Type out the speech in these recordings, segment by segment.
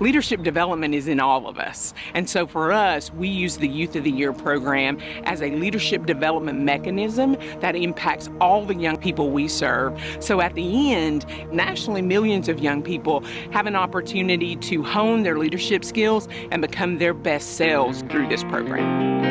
Leadership development is in all of us. And so for us, we use the Youth of the Year program as a leadership development mechanism that impacts all the young people we serve. So at the end, nationally, millions of young people have an opportunity to hone their leadership skills and become their best selves through this program.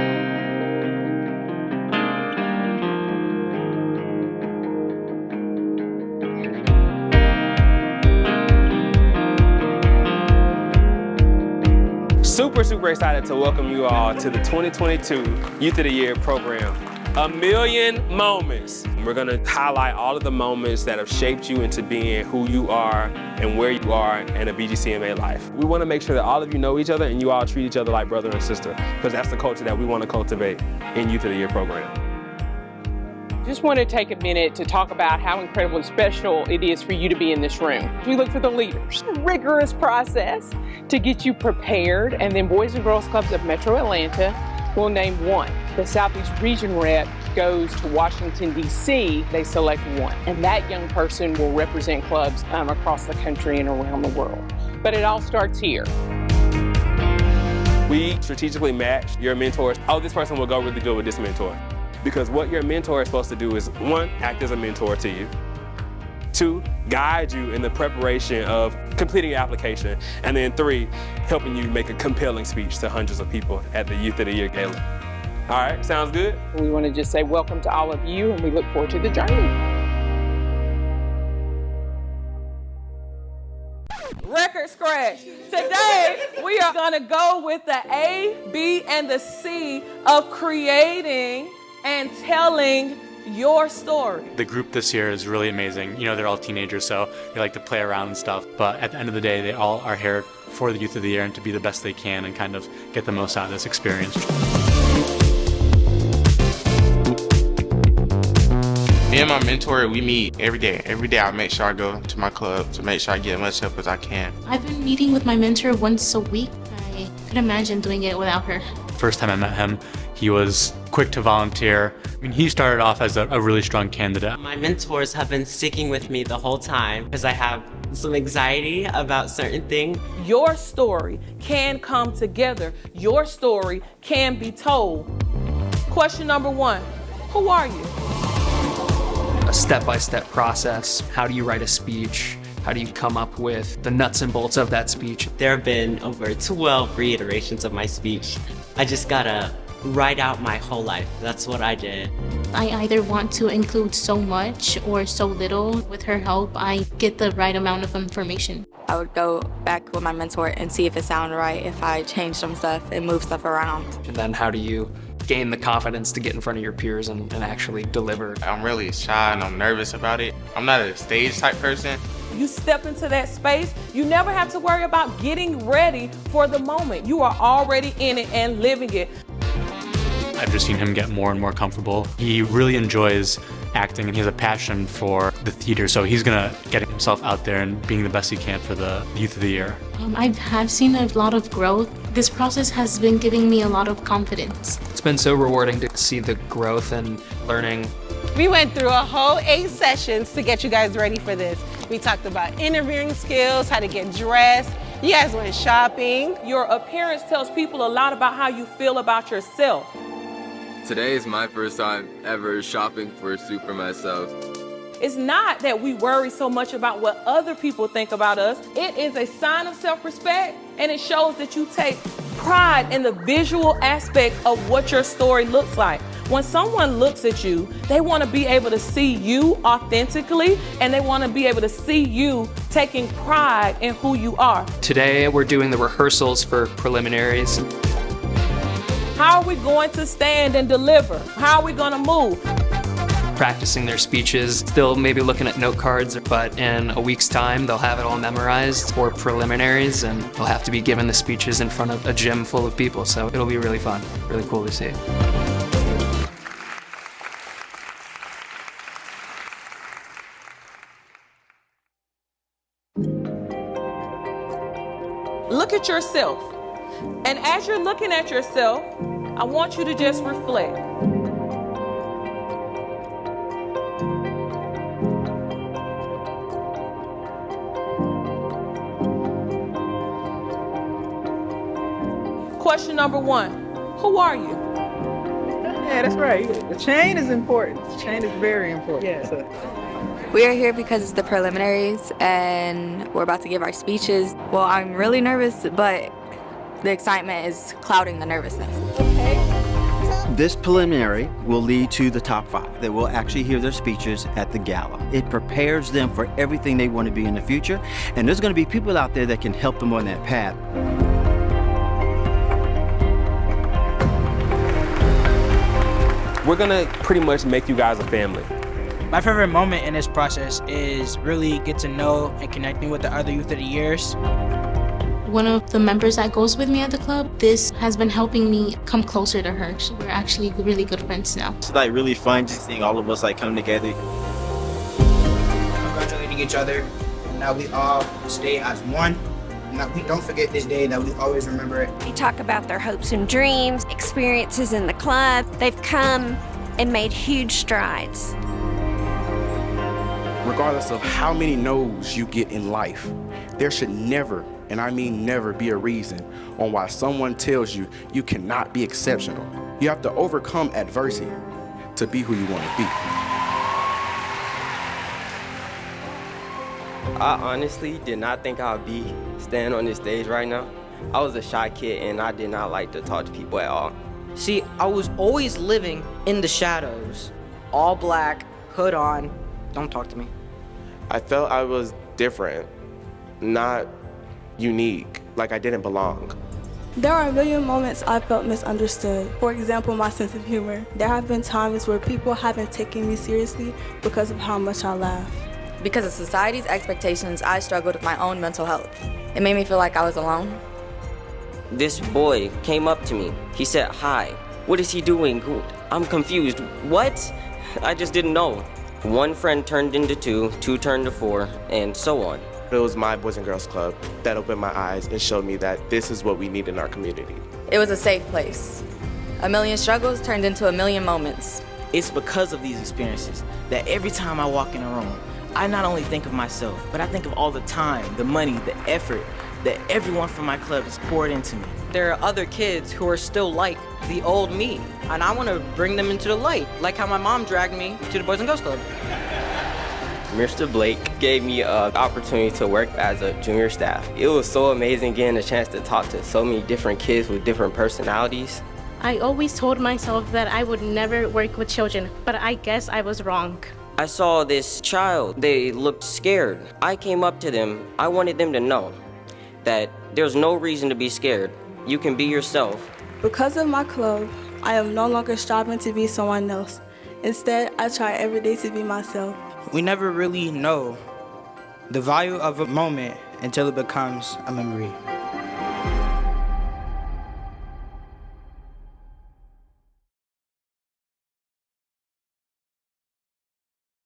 Super excited to welcome you all to the 2022 Youth of the Year program. A million moments. We're gonna highlight all of the moments that have shaped you into being who you are and where you are in a BGCMA life. We wanna make sure that all of you know each other and you all treat each other like brother and sister, because that's the culture that we wanna cultivate in Youth of the Year program. Just want to take a minute to talk about how incredibly special it is for you to be in this room. We look for the leaders. Rigorous process to get you prepared, and then Boys and Girls Clubs of Metro Atlanta will name one. The Southeast Region rep goes to Washington, D.C. They select one, and that young person will represent clubs across the country and around the world. But it all starts here. We strategically match your mentors. Oh, this person will go really good with this mentor. Because what your mentor is supposed to do is, one, act as a mentor to you. Two, guide you in the preparation of completing your application. And then three, helping you make a compelling speech to hundreds of people at the Youth of the Year Gala. All right, sounds good? We want to just say welcome to all of you, and we look forward to the journey. Record scratch. Today, we are going to go with the A, B, and the C of creating and telling your story. The group this year is really amazing. You know, they're all teenagers, so they like to play around and stuff. But at the end of the day, they all are here for the Youth of the Year and to be the best they can and kind of get the most out of this experience. Me and my mentor, we meet every day. Every day I make sure I go to my club to make sure I get as much help as I can. I've been meeting with my mentor once a week. I couldn't imagine doing it without her. First time I met him, he was quick to volunteer. I mean, he started off as a really strong candidate. My mentors have been sticking with me the whole time because I have some anxiety about certain things. Your story can come together. Your story can be told. Question number one, who are you? A step-by-step process. How do you write a speech? How do you come up with the nuts and bolts of that speech? There have been over 12 reiterations of my speech. I just gotta write out my whole life. That's what I did. I either want to include so much or so little. With her help, I get the right amount of information. I would go back with my mentor and see if it sounded right, if I changed some stuff and moved stuff around. And then how do you gain the confidence to get in front of your peers and actually deliver? I'm really shy and I'm nervous about it. I'm not a stage type person. You step into that space, you never have to worry about getting ready for the moment. You are already in it and living it. I've just seen him get more and more comfortable. He really enjoys acting and he has a passion for the theater, so he's gonna get himself out there and being the best he can for the Youth of the Year. I have seen a lot of growth. This process has been giving me a lot of confidence. It's been so rewarding to see the growth and learning. We went through a whole 8 sessions to get you guys ready for this. We talked about interviewing skills, how to get dressed. You guys went shopping. Your appearance tells people a lot about how you feel about yourself. Today is my first time ever shopping for a suit for myself. It's not that we worry so much about what other people think about us. It is a sign of self-respect, and it shows that you take pride in the visual aspect of what your story looks like. When someone looks at you, they want to be able to see you authentically, and they want to be able to see you taking pride in who you are. Today, we're doing the rehearsals for preliminaries. How are we going to stand and deliver? How are we going to move? Practicing their speeches, still maybe looking at note cards, but in a week's time, they'll have it all memorized for preliminaries, and they'll have to be given the speeches in front of a gym full of people, so it'll be really fun, really cool to see. Look at yourself. And as you're looking at yourself, I want you to just reflect. question number 1. Who are you? Yeah, that's right. The chain is important. The chain is very important. Yeah. We are here because it's the preliminaries and we're about to give our speeches. Well, I'm really nervous, but the excitement is clouding the nervousness. This preliminary will lead to the top 5. They will actually hear their speeches at the gala. It prepares them for everything they want to be in the future, and there's going to be people out there that can help them on that path. We're gonna pretty much make you guys a family. My favorite moment in this process is really get to know and connecting with the other youth of the years. One of the members that goes with me at the club, this has been helping me come closer to her. We're actually really good friends now. It's like really fun just seeing all of us like come together. Congratulating each other. Now we all stay as one. Now we don't forget this day, that we always remember it. They talk about their hopes and dreams, experiences in the club. They've come and made huge strides. Regardless of how many no's you get in life, there should never, and I mean never, be a reason on why someone tells you you cannot be exceptional. You have to overcome adversity to be who you want to be. I honestly did not think I'd be standing on this stage right now. I was a shy kid and I did not like to talk to people at all. See, I was always living in the shadows. All black, hood on, don't talk to me. I felt I was different, not unique, like I didn't belong. There are a million moments I felt misunderstood. For example, my sense of humor. There have been times where people haven't taken me seriously because of how much I laugh. Because of society's expectations, I struggled with my own mental health. It made me feel like I was alone. This boy came up to me. He said, "Hi, what is he doing?" I'm confused. What? I just didn't know. One friend turned into 2, 2 turned to 4, and so on. It was my Boys and Girls Club that opened my eyes and showed me that this is what we need in our community. It was a safe place. A million struggles turned into a million moments. It's because of these experiences that every time I walk in a room, I not only think of myself, but I think of all the time, the money, the effort that everyone from my club has poured into me. There are other kids who are still like the old me, and I want to bring them into the light, like how my mom dragged me to the Boys and Girls Club. Mr. Blake gave me an opportunity to work as a junior staff. It was so amazing getting a chance to talk to so many different kids with different personalities. I always told myself that I would never work with children, but I guess I was wrong. I saw this child. They looked scared. I came up to them. I wanted them to know that there's no reason to be scared. You can be yourself. Because of my club, I am no longer striving to be someone else. Instead, I try every day to be myself. We never really know the value of a moment until it becomes a memory.